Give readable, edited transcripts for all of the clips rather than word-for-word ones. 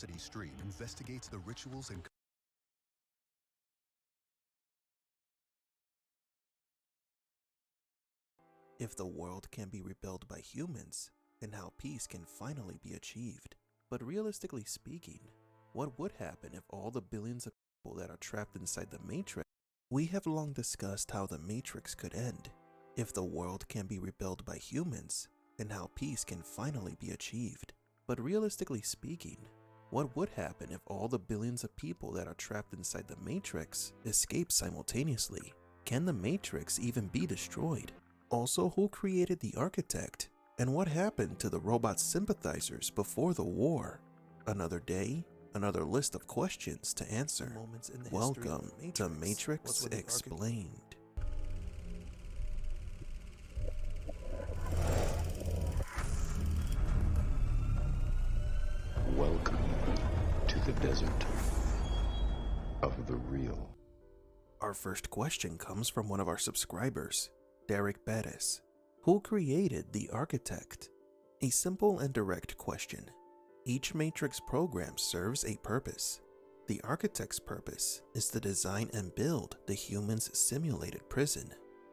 Curiosity Stream investigates the rituals and if the world can be rebuilt by humans, and how peace can finally be achieved. But realistically speaking, what would happen if all the billions of people that are trapped inside the Matrix? We have long discussed how the Matrix could end, if the world can be rebuilt by humans, and how peace can finally be achieved. But realistically speaking, what would happen if all the billions of people that are trapped inside the Matrix escape simultaneously? Can the Matrix even be destroyed? Also, who created the architect? And what happened to the robot sympathizers before the war? Another day, another list of questions to answer. Welcome to Matrix Explained. Welcome to the desert of the real. Our first question comes from one of our subscribers, Derek Bettis. Who created the architect? A simple and direct question. Each Matrix program serves a purpose. The architect's purpose is to design and build the human's simulated prison,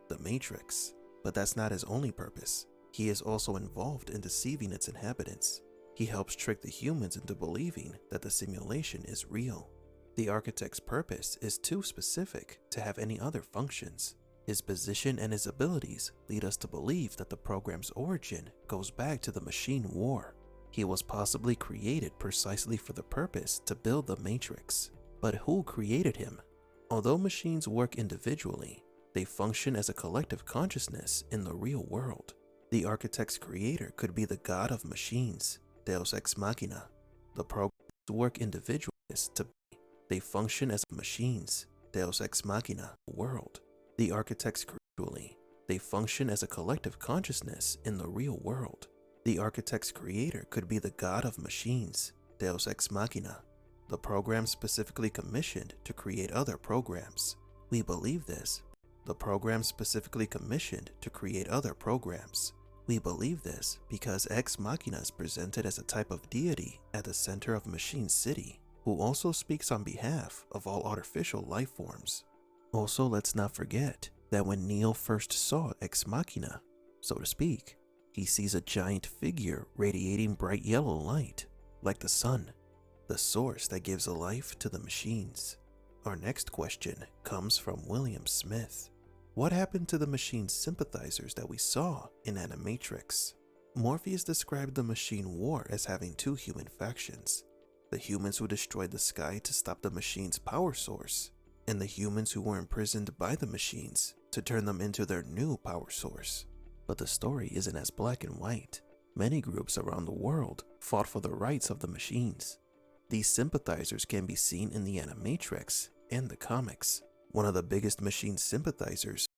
the Matrix. But that's not his only purpose. He is also involved in deceiving its inhabitants. He helps trick the humans into believing that the simulation is real. The architect's purpose is too specific to have any other functions. His position and his abilities lead us to believe that the program's origin goes back to the machine war. He was possibly created precisely for the purpose to build the Matrix. But who created him? Although machines work individually, they function as a collective consciousness in the real world. The architect's creator could be the god of machines, Deus Ex Machina. The programs work individually to they function as machines, Deus Ex Machina, world. The architects creatorly, they function as a collective consciousness in the real world. The architect's creator could be the god of machines, Deus Ex Machina. The program specifically commissioned to create other programs. We believe this. The program specifically commissioned to create other programs. We believe this because Ex Machina is presented as a type of deity at the center of Machine City, who also speaks on behalf of all artificial life forms. Also, let's not forget that when Neo first saw Ex Machina, so to speak, he sees a giant figure radiating bright yellow light, like the sun, the source that gives life to the machines. Our next question comes from William Smith. What happened to the machine sympathizers that we saw in Animatrix? Morpheus described the machine war as having two human factions. The humans who destroyed the sky to stop the machine's power source, and the humans who were imprisoned by the machines to turn them into their new power source. But the story isn't as black and white. Many groups around the world fought for the rights of the machines. These sympathizers can be seen in the Animatrix and the comics. One of the biggest machine sympathizers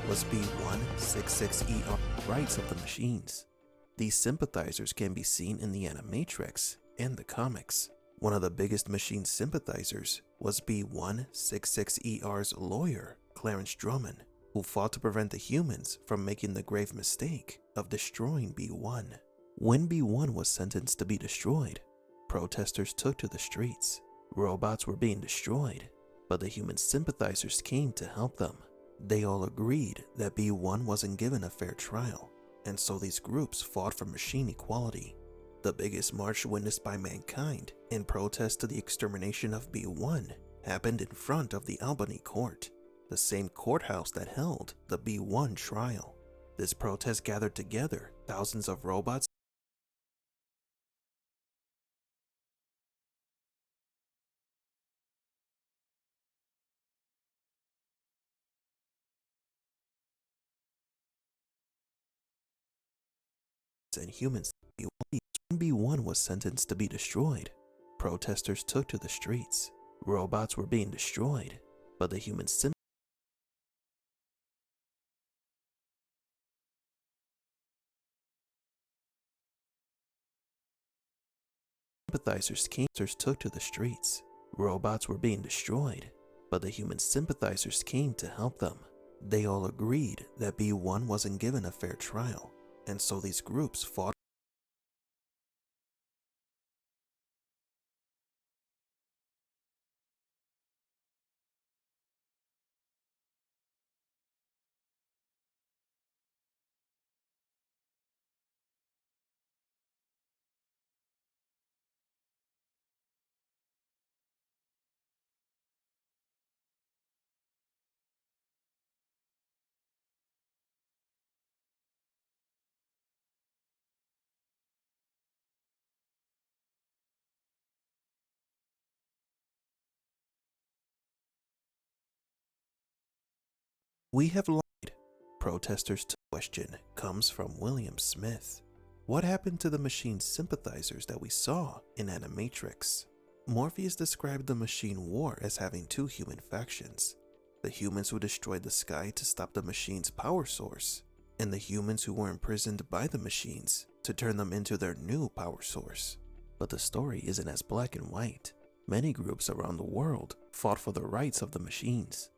was B166ER, rights of the machines. These sympathizers can be seen in the animatrix and the comics. One of the biggest machine sympathizers was B166ER's lawyer, Clarence Drummond, who fought to prevent the humans from making the grave mistake of destroying B1. When B1 was sentenced to be destroyed, protesters took to the streets. Robots were being destroyed, but the human sympathizers came to help them. They all agreed that B1 wasn't given a fair trial, and so these groups fought for machine equality. The biggest march witnessed by mankind in protest to the extermination of B1 happened in front of the Albany court, the same courthouse that held the B1 trial. This protest gathered together thousands of robots and humans. When B1 was sentenced to be destroyed, protesters took to the streets. Robots were being destroyed, but the human sympathizers took to the streets. Robots were being destroyed, but the human sympathizers came to help them. They all agreed that B1 wasn't given a fair trial, and so these groups fought. We have lied. Protesters' question comes from William Smith. What happened to the machine sympathizers that we saw in Animatrix? Morpheus described the machine war as having two human factions: the humans who destroyed the sky to stop the machine's power source, and the humans who were imprisoned by the machines to turn them into their new power source. But the story isn't as black and white. Many groups around the world fought for the rights of the machines.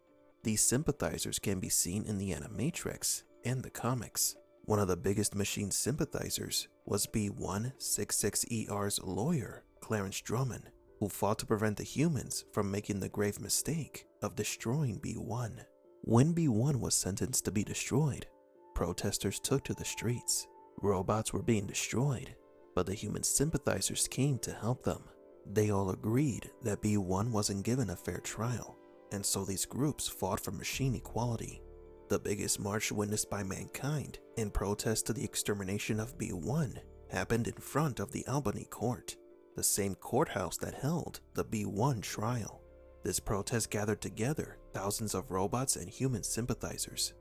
These sympathizers can be seen in the Animatrix and the comics. One of the biggest machine sympathizers was B166ER's lawyer, Clarence Drummond, who fought to prevent the humans from making the grave mistake of destroying B1. When B1 was sentenced to be destroyed, protesters took to the streets. Robots were being destroyed, but the human sympathizers came to help them. They all agreed that B1 wasn't given a fair trial, and so these groups fought for machine equality. The biggest march witnessed by mankind in protest to the extermination of B1 happened in front of the Albany court, the same courthouse that held the B1 trial. This protest gathered together thousands of robots and human sympathizers.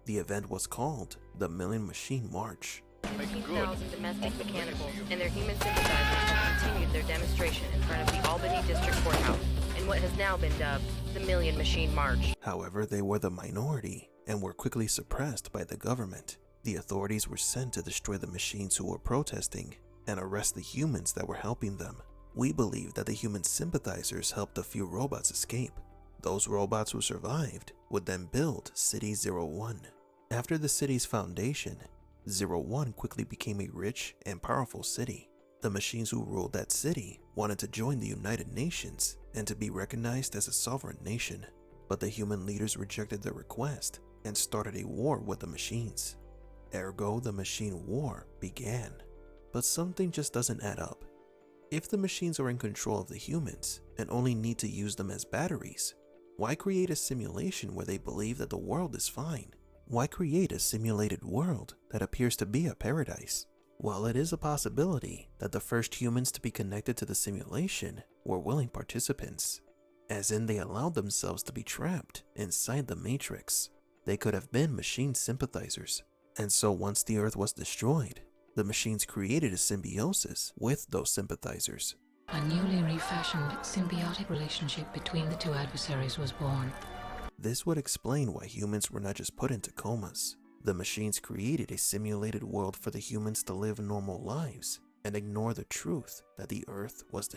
The event was called the Million Machine March. 15,000 domestic mechanicals and their human sympathizers have continued their demonstration in front of the Albany District Courthouse in what has now been dubbed the Million Machine March. However, they were the minority and were quickly suppressed by the government. The authorities were sent to destroy the machines who were protesting and arrest the humans that were helping them. We believe that the human sympathizers helped a few robots escape. Those robots who survived would then build City 01. After the city's foundation, 01 quickly became a rich and powerful city. The machines who ruled that city wanted to join the United Nations and to be recognized as a sovereign nation, but the human leaders rejected their request and started a war with the machines. Ergo, the machine war began. But something just doesn't add up. If the machines are in control of the humans and only need to use them as batteries, why create a simulation where they believe that the world is fine? Why create a simulated world that appears to be a paradise? While it is a possibility that the first humans to be connected to the simulation were willing participants, as in they allowed themselves to be trapped inside the Matrix, they could have been machine sympathizers. And so once the Earth was destroyed, the machines created a symbiosis with those sympathizers. A newly refashioned symbiotic relationship between the two adversaries was born. This would explain why humans were not just put into comas. The machines created a simulated world for the humans to live normal lives and ignore the truth that the Earth was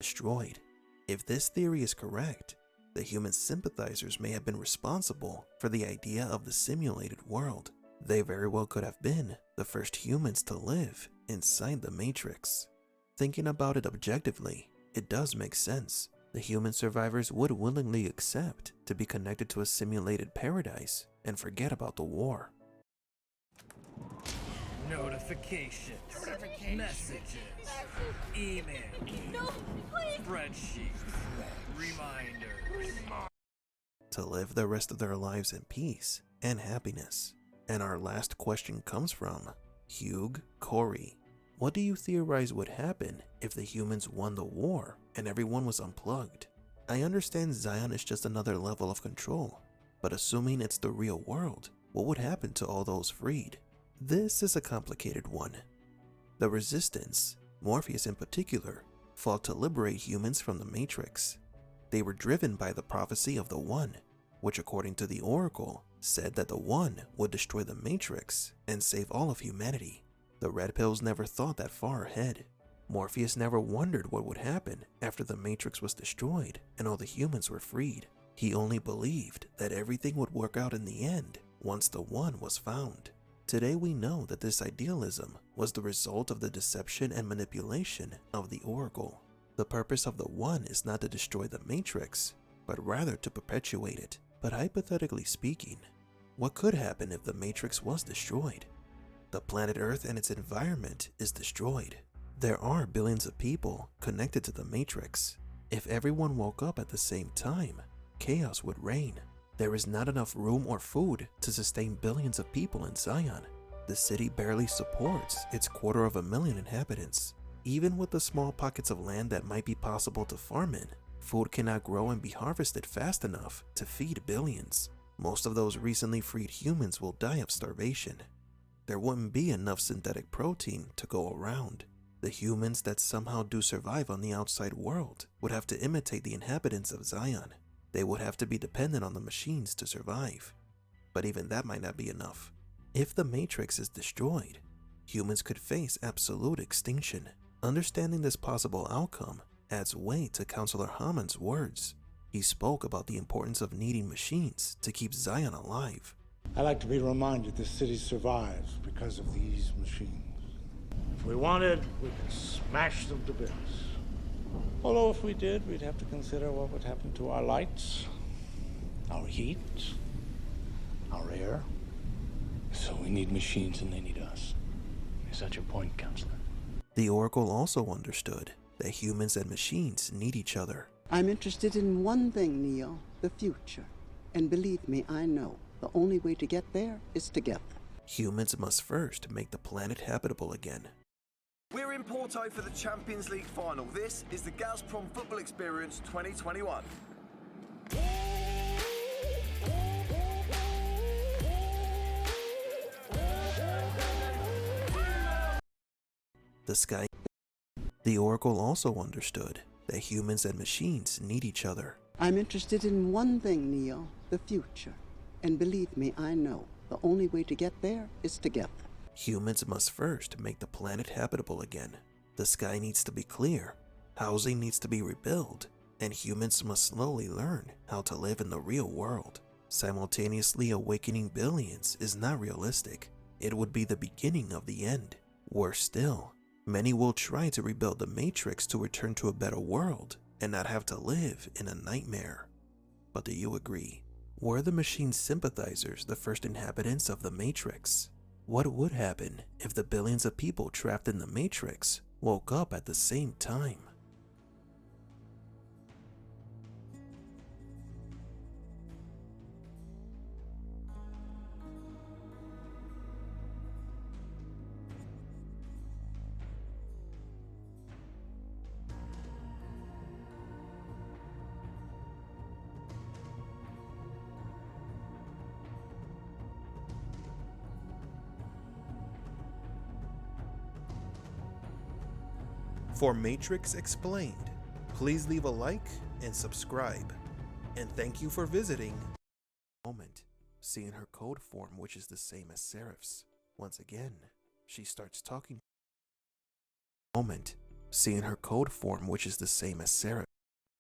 destroyed. If this theory is correct, the human sympathizers may have been responsible for the idea of the simulated world. They very well could have been the first humans to live inside the Matrix. Thinking about it objectively, it does make sense. The human survivors would willingly accept to be connected to a simulated paradise and forget about the war. Notifications, messages, emails, spreadsheets, reminders. To live the rest of their lives in peace and happiness. And our last question comes from Hugh Corey. What do you theorize would happen if the humans won the war and everyone was unplugged? I understand Zion is just another level of control, but assuming it's the real world, what would happen to all those freed? This is a complicated one. The Resistance, Morpheus in particular, fought to liberate humans from the Matrix. They were driven by the prophecy of the One, which according to the Oracle, said that the One would destroy the Matrix and save all of humanity. The Red Pills never thought that far ahead. Morpheus never wondered what would happen after the Matrix was destroyed and all the humans were freed. He only believed that everything would work out in the end once the One was found. Today we know that this idealism was the result of the deception and manipulation of the Oracle. The purpose of the One is not to destroy the Matrix, but rather to perpetuate it. But hypothetically speaking, what could happen if the Matrix was destroyed? The planet Earth and its environment is destroyed. There are billions of people connected to the Matrix. If everyone woke up at the same time, chaos would reign. There is not enough room or food to sustain billions of people in Zion. The city barely supports its 250,000 inhabitants. Even with the small pockets of land that might be possible to farm in, food cannot grow and be harvested fast enough to feed billions. Most of those recently freed humans will die of starvation. There wouldn't be enough synthetic protein to go around. The humans that somehow do survive on the outside world would have to imitate the inhabitants of Zion. They would have to be dependent on the machines to survive. But even that might not be enough. If the Matrix is destroyed, humans could face absolute extinction. Understanding this possible outcome adds weight to Counselor Hammond's words. He spoke about the importance of needing machines to keep Zion alive. I like to be reminded this city survives because of these machines. If we wanted, we could smash them to bits. Although if we did, we'd have to consider what would happen to our lights, our heat, our air. So we need machines and they need us. Is that your point, Counselor? The Oracle also understood that humans and machines need each other. I'm interested in one thing, Neo, the future. And believe me, I know the only way to get there is together. Humans must first make the planet habitable again. We're in Porto for the Champions League final. This is the Gazprom Football Experience 2021. The sky. The Oracle also understood that humans and machines need each other. I'm interested in one thing, Neo, the future. And believe me, I know the only way to get there is together. Humans must first make the planet habitable again. The sky needs to be clear, housing needs to be rebuilt, and humans must slowly learn how to live in the real world. Simultaneously awakening billions is not realistic. It would be the beginning of the end. Worse still, many will try to rebuild the Matrix to return to a better world and not have to live in a nightmare. But do you agree? Were the machine's sympathizers the first inhabitants of the Matrix? What would happen if the billions of people trapped in the Matrix woke up at the same time? For Matrix Explained, please leave a like and subscribe. And thank you for visiting. Moment, seeing her code form, which is the same as Seraph's. Once again, she starts talking. Moment, seeing her code form, which is the same as Seraph.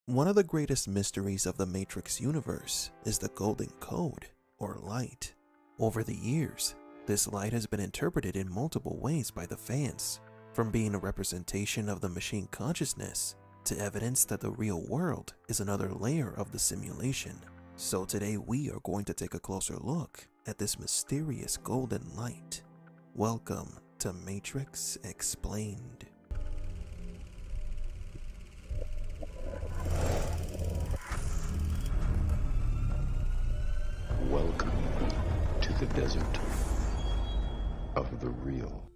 One of the greatest mysteries of the Matrix universe is the golden code, or light. Over the years, this light has been interpreted in multiple ways by the fans, from being a representation of the machine consciousness to evidence that the real world is another layer of the simulation. So today we are going to take a closer look at this mysterious golden light. Welcome to Matrix Explained. Welcome to the desert of the real.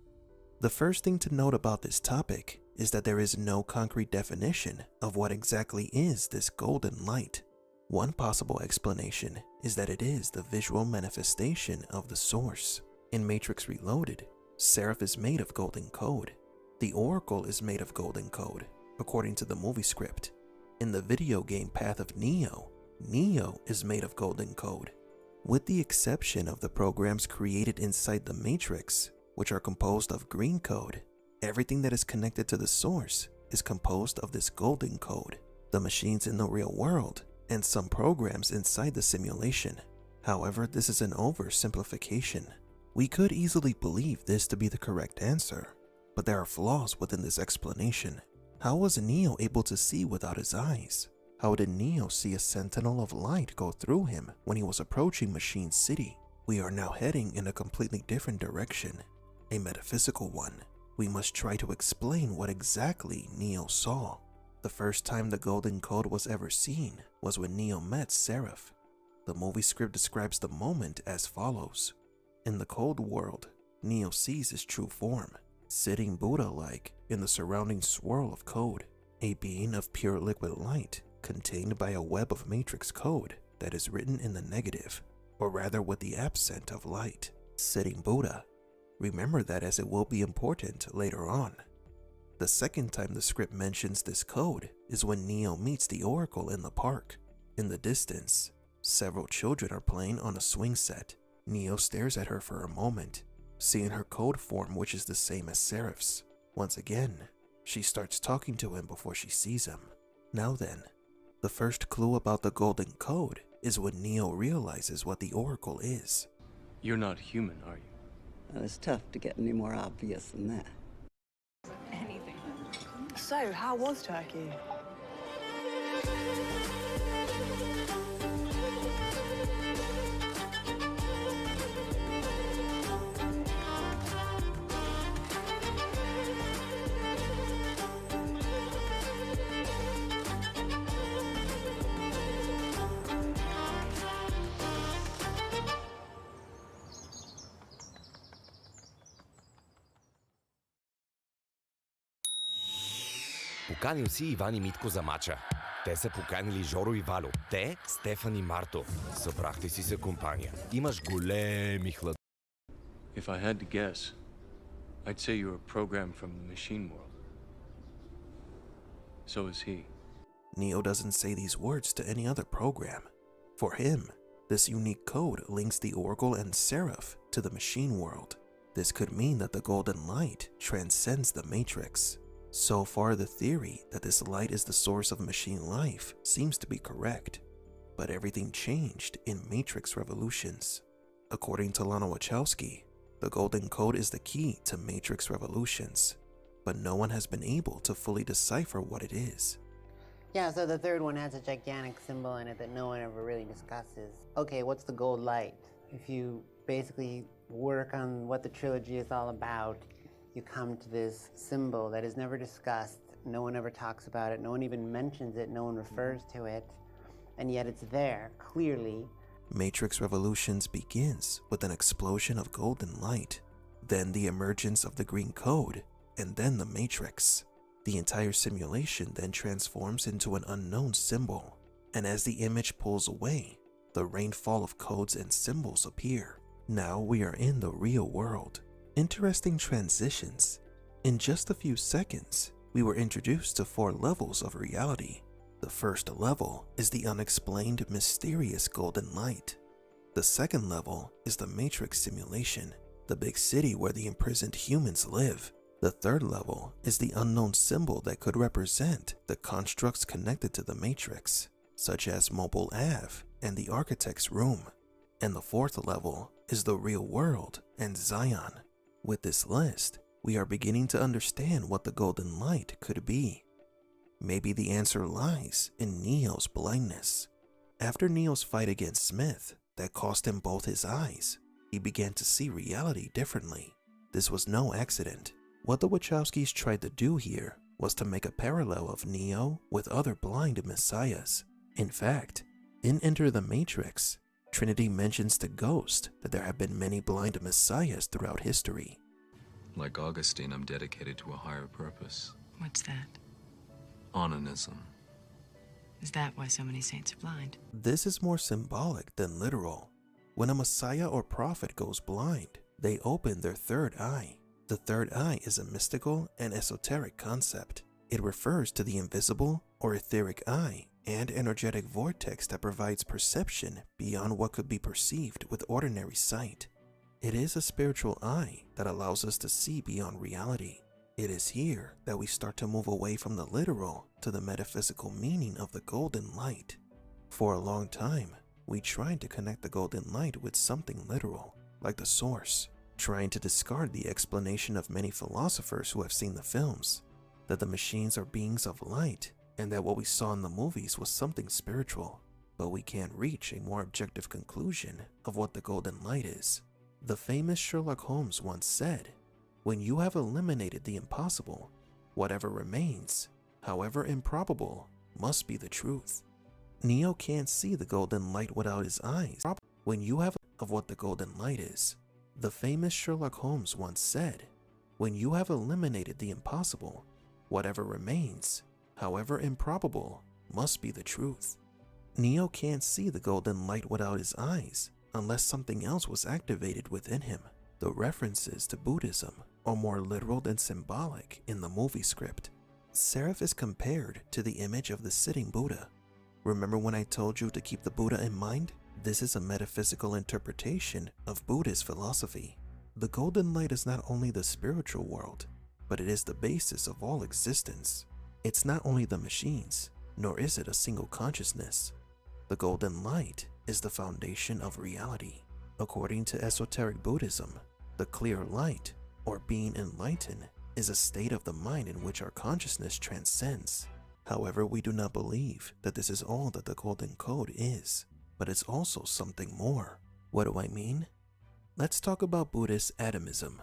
The first thing to note about this topic is that there is no concrete definition of what exactly is this golden light. One possible explanation is that it is the visual manifestation of the source. In Matrix Reloaded, Seraph is made of golden code. The Oracle is made of golden code, according to the movie script. In the video game Path of Neo, Neo is made of golden code. With the exception of the programs created inside the Matrix, which are composed of green code, everything that is connected to the source is composed of this golden code. The machines in the real world, and some programs inside the simulation. However, this is an oversimplification. We could easily believe this to be the correct answer, but there are flaws within this explanation. How was Neo able to see without his eyes? How did Neo see a sentinel of light go through him when he was approaching Machine City? We are now heading in a completely different direction, a metaphysical one. We must try to explain what exactly Neo saw. The first time the golden code was ever seen was when Neo met Seraph. The movie script describes the moment as follows. In the cold world, Neo sees his true form, sitting Buddha-like in the surrounding swirl of code, a being of pure liquid light contained by a web of matrix code that is written in the negative, or rather with the absent of light. Sitting Buddha. Remember that, as it will be important later on. The second time the script mentions this code is when Neo meets the Oracle in the park. In the distance, several children are playing on a swing set. Neo stares at her for a moment, seeing her code form, which is the same as Seraph's. Once again, she starts talking to him before she sees him. Now then, the first clue about the golden code is when Neo realizes what the Oracle is. You're not human, are you? Well, it's tough to get any more obvious than that. So, how was Turkey? Поканил си Иван и Митко за мача. Те са поканили Жоро и Валю. Те, Стефан и Марто. Събрахте си се компания. Имаш големи хлад. If I had to guess, I'd say you're a program from the machine world. So is he. Neo doesn't say these words to any other program. For him, this unique code links the Oracle and Seraph to the machine world. This could mean that the golden light transcends the Matrix. So far, the theory that this light is the source of machine life seems to be correct. But everything changed in Matrix Revolutions. According to Lana Wachowski, the golden code is the key to Matrix Revolutions, but no one has been able to fully decipher what it is. Yeah, so the third one has a gigantic symbol in it that no one ever really discusses. Okay, what's the gold light? If you basically work on what the trilogy is all about, you come to this symbol that is never discussed. No one ever talks about it. No one even mentions it. No one refers to it. And yet it's there, clearly. Matrix Revolutions begins with an explosion of golden light, then the emergence of the green code, and then the Matrix. The entire simulation then transforms into an unknown symbol, and as the image pulls away, the rainfall of codes and symbols appear. Now we are in the real world. Interesting transitions. In just a few seconds, we were introduced to 4 levels of reality. The first level is the unexplained, mysterious golden light. The second level is the Matrix simulation, the big city where the imprisoned humans live. The third level is the unknown symbol that could represent the constructs connected to the Matrix, such as Mobile Ave and the Architect's Room. And the fourth level is the real world and Zion. With this list, we are beginning to understand what the golden light could be. Maybe the answer lies in Neo's blindness. After Neo's fight against Smith that cost him both his eyes, he began to see reality differently. This was no accident. What the Wachowskis tried to do here was to make a parallel of Neo with other blind messiahs. In fact, in Enter the Matrix, Trinity mentions to Ghost that there have been many blind messiahs throughout history. Like Augustine, I'm dedicated to a higher purpose. What's that? Onanism. Is that why so many saints are blind? This is more symbolic than literal. When a messiah or prophet goes blind, they open their third eye. The third eye is a mystical and esoteric concept. It refers to the invisible or etheric eye and energetic vortex that provides perception beyond what could be perceived with ordinary sight. It is a spiritual eye that allows us to see beyond reality. It is here that we start to move away from the literal to the metaphysical meaning of the golden light. For a long time, we tried to connect the golden light with something literal, like the source, trying to discard the explanation of many philosophers who have seen the films, that the machines are beings of light, and that what we saw in the movies was something spiritual. But we can't reach a more objective conclusion of what the golden light is. The famous Sherlock Holmes once said, "When you have eliminated the impossible, whatever remains, however improbable, must be the truth." Neo can't see the golden light without his eyes. When you have of what the golden light is. The famous Sherlock Holmes once said, "When you have eliminated the impossible, whatever remains, however improbable, must be the truth." Neo can't see the golden light without his eyes unless something else was activated within him. The references to Buddhism are more literal than symbolic in the movie script. Seraph is compared to the image of the sitting Buddha. Remember when I told you to keep the Buddha in mind? This is a metaphysical interpretation of Buddhist philosophy. The golden light is not only the spiritual world, but it is the basis of all existence. It's not only the machines, nor is it a single consciousness. The golden light is the foundation of reality. According to esoteric Buddhism, the clear light, or being enlightened, is a state of the mind in which our consciousness transcends. However, we do not believe that this is all that the golden code is, but it's also something more. What do I mean? Let's talk about Buddhist atomism.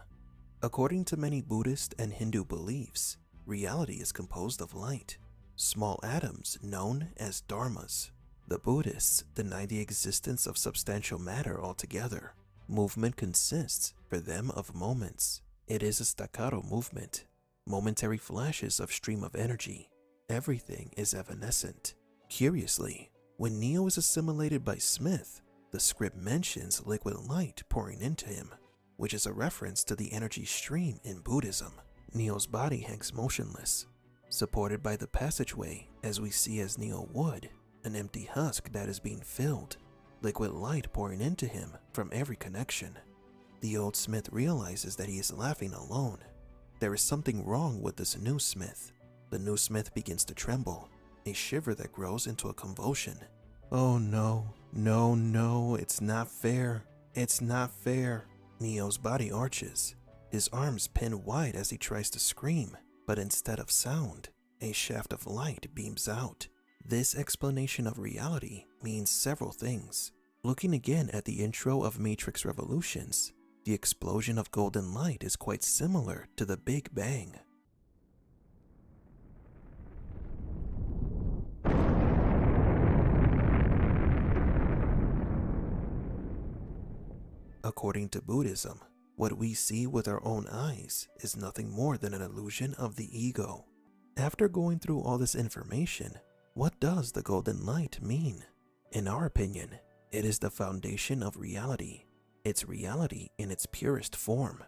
According to many Buddhist and Hindu beliefs, reality is composed of light, small atoms known as dharmas. The Buddhists deny the existence of substantial matter altogether. Movement consists, for them, of moments. It is a staccato movement, momentary flashes of stream of energy. Everything is evanescent. Curiously, when Neo is assimilated by Smith, the script mentions liquid light pouring into him. which is a reference to the energy stream in Buddhism. Neo's body hangs motionless, supported by the passageway as we see as Neo would, an empty husk that is being filled, liquid light pouring into him from every connection. The old smith realizes that he is laughing alone. There is something wrong with this new smith. The new smith begins to tremble, a shiver that grows into a convulsion. Oh no, no, no, it's not fair. It's not fair. Neo's body arches, his arms pin wide as he tries to scream, but instead of sound, a shaft of light beams out. This explanation of reality means several things. Looking again at the intro of Matrix Revolutions, the explosion of golden light is quite similar to the Big Bang. According to Buddhism, what we see with our own eyes is nothing more than an illusion of the ego. After going through all this information, what does the golden light mean? In our opinion, it is the foundation of reality. It's reality in its purest form.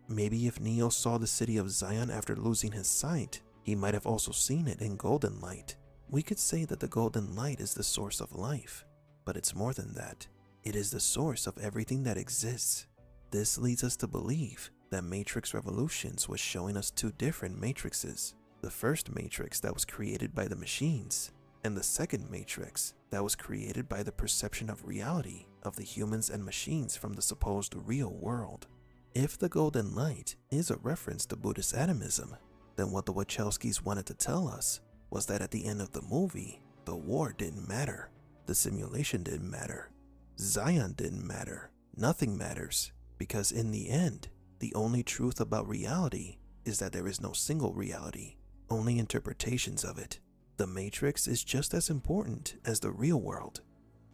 Maybe if Neo saw the city of Zion after losing his sight, he might have also seen it in golden light. We could say that the golden light is the source of life, but it's more than that. It is the source of everything that exists. This leads us to believe that Matrix Revolutions was showing us two different matrices. The first matrix that was created by the machines, and the second matrix that was created by the perception of reality of the humans and machines from the supposed real world. If the golden light is a reference to Buddhist atomism, then what the Wachowskis wanted to tell us was that at the end of the movie, the war didn't matter, the simulation didn't matter, Zion didn't matter, nothing matters, because in the end, the only truth about reality is that there is no single reality, only interpretations of it. The Matrix is just as important as the real world.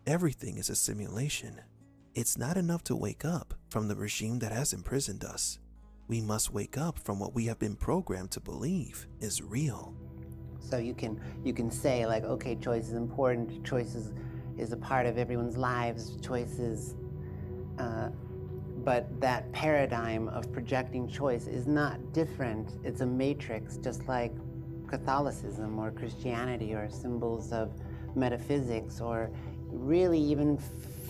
Everything is a simulation. It's not enough to wake up from the regime that has imprisoned us. We must wake up from what we have been programmed to believe is real. So you can say like, okay, choice is important, choice is a part of everyone's lives, choices, but that paradigm of projecting choice is not different. It's a matrix, just like Catholicism or Christianity or symbols of metaphysics or really even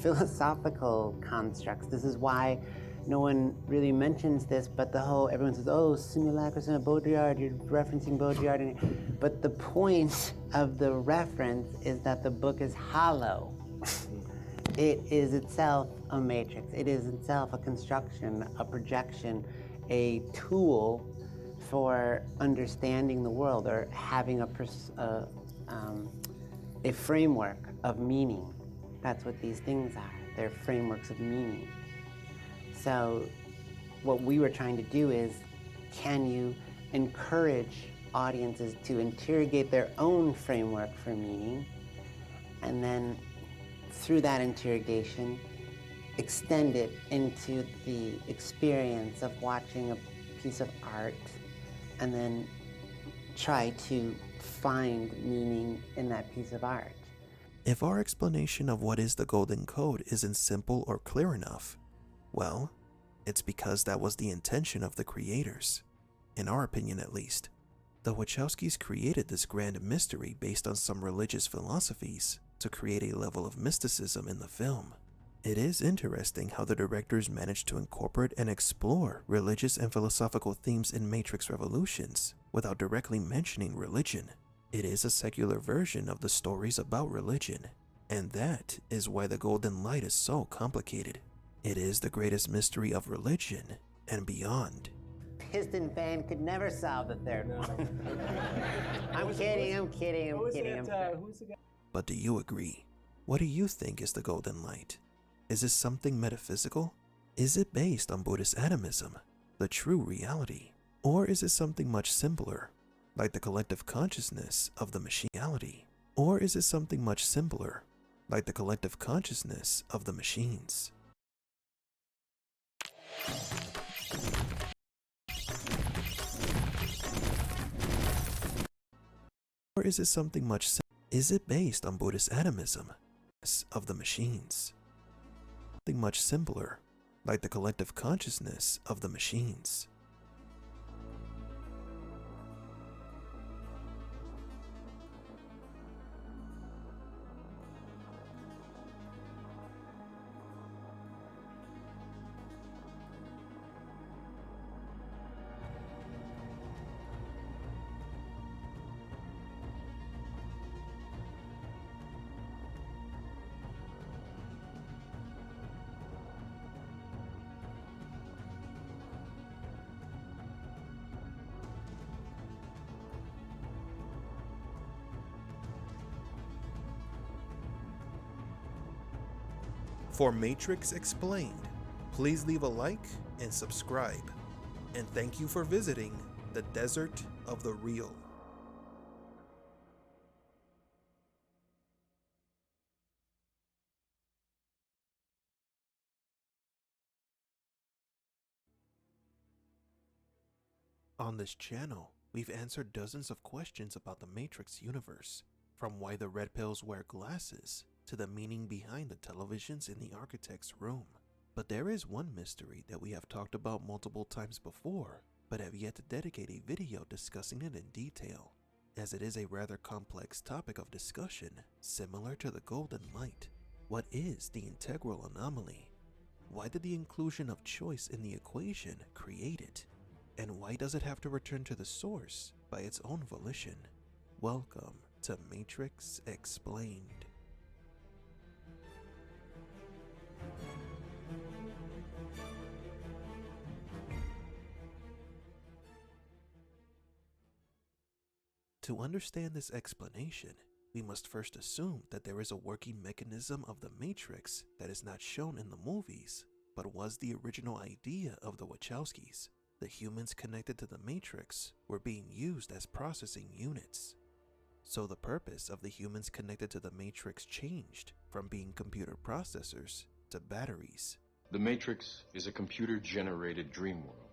philosophical constructs. This is why no one really mentions this, but everyone says, oh, simulacrus and Baudrillard, you're referencing Baudrillard. But the point of the reference is that the book is hollow. It is itself a matrix. It is itself a construction, a projection, a tool for understanding the world or having a framework of meaning. That's what these things are. They're frameworks of meaning. So what we were trying to do is, can you encourage audiences to interrogate their own framework for meaning, and then through that interrogation, extend it into the experience of watching a piece of art, and then try to find meaning in that piece of art. If our explanation of what is the Golden Code isn't simple or clear enough, well, it's because that was the intention of the creators. In our opinion, at least. The Wachowskis created this grand mystery based on some religious philosophies to create a level of mysticism in the film. It is interesting how the directors managed to incorporate and explore religious and philosophical themes in Matrix Revolutions without directly mentioning religion. It is a secular version of the stories about religion, and that is why the Golden Light is so complicated. It is the greatest mystery of religion and beyond. Piston fan could never solve the third one. I'm kidding. But do you agree? What do you think is the Golden Light? Is it something metaphysical? Is it based on Buddhist atomism, the true reality? Or is it something much simpler, like the collective consciousness of the machinality? Or is it something much simpler, like the collective consciousness of the machines? Or is it something much simpler? Is it based on Buddhist atomism of the machines? Something much simpler, like the collective consciousness of the machines. For Matrix Explained, please leave a like and subscribe. And thank you for visiting the Desert of the Real. On this channel, we've answered dozens of questions about the Matrix universe, from why the red pills wear glasses to the meaning behind the televisions in the architect's room. But there is one mystery that we have talked about multiple times before, but have yet to dedicate a video discussing it in detail, as it is a rather complex topic of discussion, similar to the golden light. What is the integral anomaly? Why did the inclusion of choice in the equation create it? And why does it have to return to the source by its own volition? Welcome to Matrix Explained. To understand this explanation, we must first assume that there is a working mechanism of the Matrix that is not shown in the movies, but was the original idea of the Wachowskis. The humans connected to the Matrix were being used as processing units. So the purpose of the humans connected to the Matrix changed from being computer processors to batteries. The Matrix is a computer-generated dream world,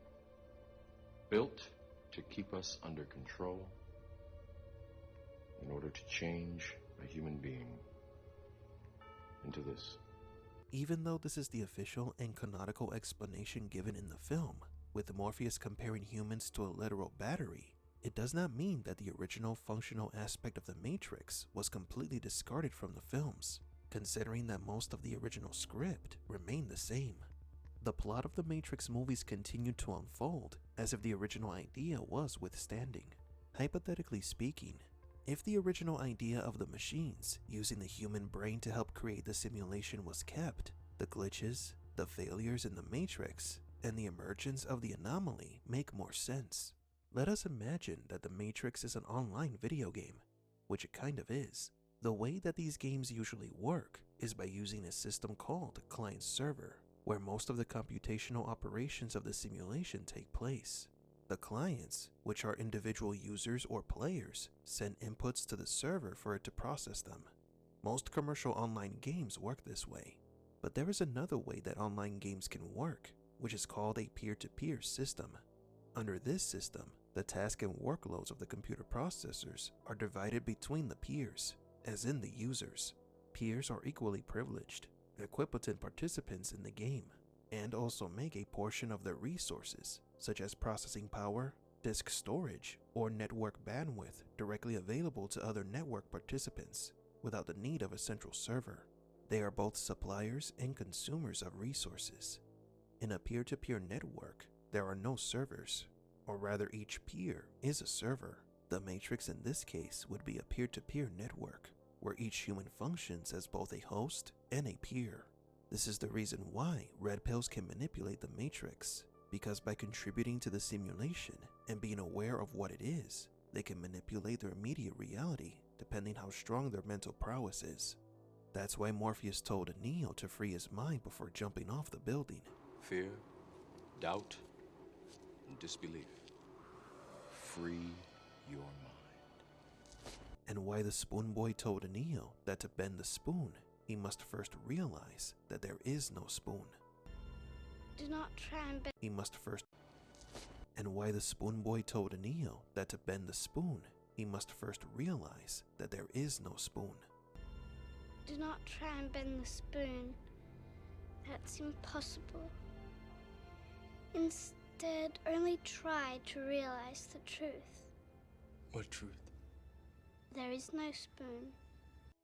built to keep us under control in order to change a human being into this. Even though this is the official and canonical explanation given in the film, with Morpheus comparing humans to a literal battery, it does not mean that the original functional aspect of the Matrix was completely discarded from the films, considering that most of the original script remained the same. The plot of the Matrix movies continued to unfold as if the original idea was withstanding. Hypothetically speaking, if the original idea of the machines using the human brain to help create the simulation was kept, the glitches, the failures in the Matrix, and the emergence of the anomaly make more sense. Let us imagine that the Matrix is an online video game, which it kind of is. The way that these games usually work is by using a system called client server, where most of the computational operations of the simulation take place. The clients, which are individual users or players, send inputs to the server for it to process them. Most commercial online games work this way, but there is another way that online games can work, which is called a peer-to-peer system. Under this system, the tasks and workloads of the computer processors are divided between the peers, as in the users. Peers are equally privileged, equipotent participants in the game, and also make a portion of their resources, such as processing power, disk storage, or network bandwidth directly available to other network participants without the need of a central server. They are both suppliers and consumers of resources. In a peer-to-peer network, there are no servers, or rather each peer is a server. The Matrix in this case would be a peer-to-peer network, where each human functions as both a host and a peer. This is the reason why red pills can manipulate the Matrix, because by contributing to the simulation and being aware of what it is, they can manipulate their immediate reality depending how strong their mental prowess is. That's why Morpheus told Neo to free his mind before jumping off the building. Fear, doubt, and disbelief. Free your mind. And why the Spoon Boy told Neo that to bend the spoon, he must first realize that there is no spoon. Do not try and bend. He must first. And why the Spoon Boy told Neo that to bend the spoon, he must first realize that there is no spoon. Do not try and bend the spoon. That's impossible. instead only try to realize the truth. What truth? There is no spoon.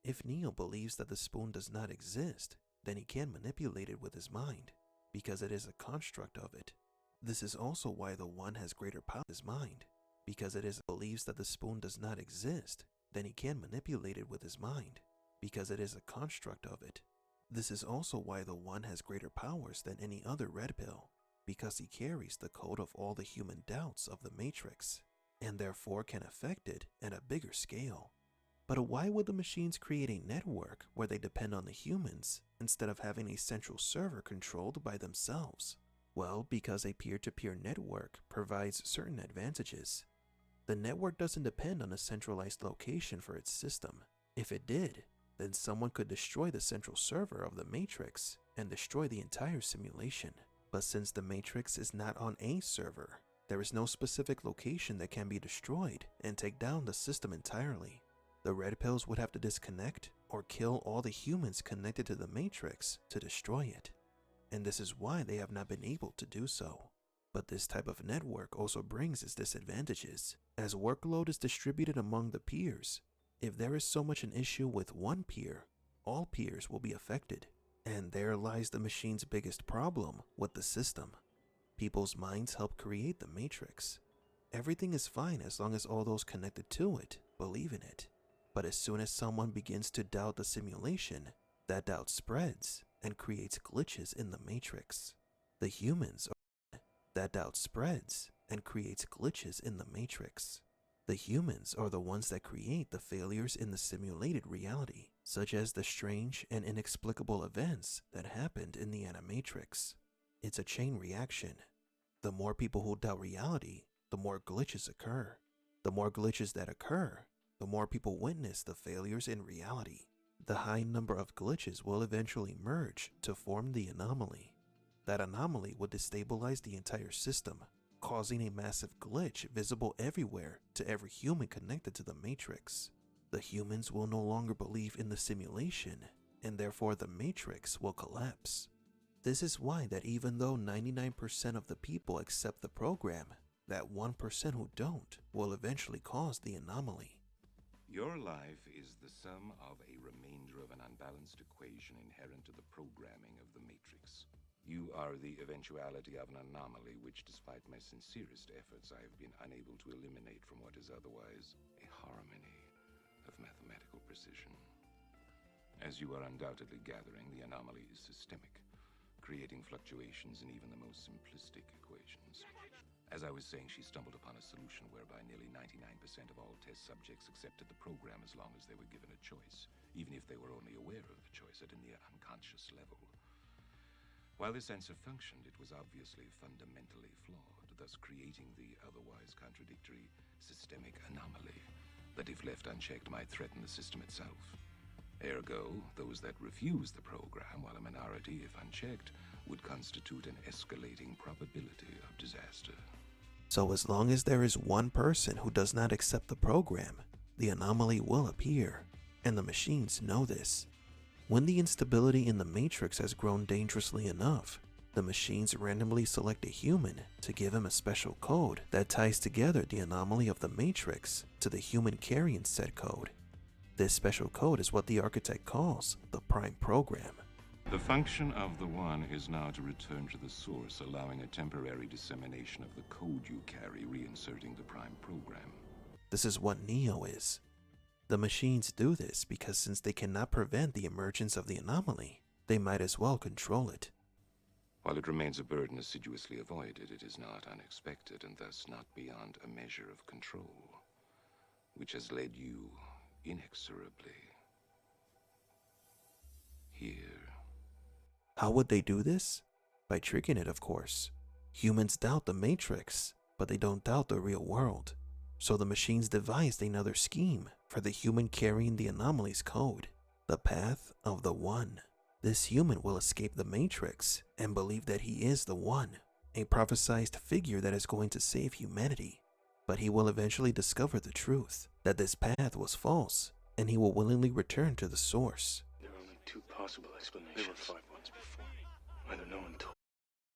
If Neo believes that the spoon does not exist, then he can manipulate it with his mind, because it is a construct of it. This is also why the One has greater power in his mind, because it is believes that the spoon does not exist, then he can manipulate it with his mind, because it is a construct of it. This is also why the One has greater powers than any other red pill, because he carries the code of all the human doubts of the Matrix, and therefore can affect it at a bigger scale. But why would the machines create a network where they depend on the humans instead of having a central server controlled by themselves? Well, because a peer-to-peer network provides certain advantages. The network doesn't depend on a centralized location for its system. If it did, then someone could destroy the central server of the Matrix and destroy the entire simulation. But since the Matrix is not on a server, there is no specific location that can be destroyed and take down the system entirely. The red pills would have to disconnect or kill all the humans connected to the Matrix to destroy it. And this is why they have not been able to do so. But this type of network also brings its disadvantages, as workload is distributed among the peers. If there is so much an issue with one peer, all peers will be affected. And there lies the machine's biggest problem with the system. People's minds help create the Matrix. Everything is fine as long as all those connected to it believe in it. But as soon as someone begins to doubt the simulation, that doubt spreads and creates glitches in the Matrix. The humans are that doubt spreads and creates glitches in the Matrix. The humans are the ones that create the failures in the simulated reality, such as the strange and inexplicable events that happened in the Animatrix. It's a chain reaction. The more people who doubt reality, the more glitches occur. The more glitches that occur, the more people witness the failures in reality. The high number of glitches will eventually merge to form the anomaly. That anomaly would destabilize the entire system, causing a massive glitch visible everywhere to every human connected to the Matrix. The humans will no longer believe in the simulation, and therefore the Matrix will collapse. This is why that even though 99% of the people accept the program, that 1% who don't will eventually cause the anomaly. Your life is the sum of a remainder of an unbalanced equation inherent to the programming of the Matrix. You are the eventuality of an anomaly which, despite my sincerest efforts, I have been unable to eliminate from what is otherwise a harmony of mathematical precision. As you are undoubtedly gathering, the anomaly is systemic, creating fluctuations in even the most simplistic equations. As I was saying, she stumbled upon a solution whereby nearly 99% of all test subjects accepted the program as long as they were given a choice, even if they were only aware of the choice at a near unconscious level. While this answer functioned, it was obviously fundamentally flawed, thus creating the otherwise contradictory systemic anomaly that, if left unchecked, might threaten the system itself. Ergo, those that refuse the program, while a minority, if unchecked, would constitute an escalating probability of disaster. So as long as there is one person who does not accept the program, the anomaly will appear, and the machines know this. When the instability in the Matrix has grown dangerously enough, the machines randomly select a human to give him a special code that ties together the anomaly of the Matrix to the human carrying said code. This special code is what the architect calls the Prime Program. The function of the One is now to return to the source, allowing a temporary dissemination of the code you carry, reinserting the Prime Program. This is what Neo is. The machines do this because since they cannot prevent the emergence of the anomaly, they might as well control it. While it remains a burden assiduously avoided, it is not unexpected and thus not beyond a measure of control, which has led you inexorably here. How would they do this? By tricking it, of course. Humans doubt the Matrix, but they don't doubt the real world. So the machines devised another scheme for the human carrying the anomaly's code, the path of the One. This human will escape the Matrix and believe that he is the One, a prophesized figure that is going to save humanity. But he will eventually discover the truth, that this path was false, and he will willingly return to the source. There are only two possible explanations. There were 5 ones before me. Either no one told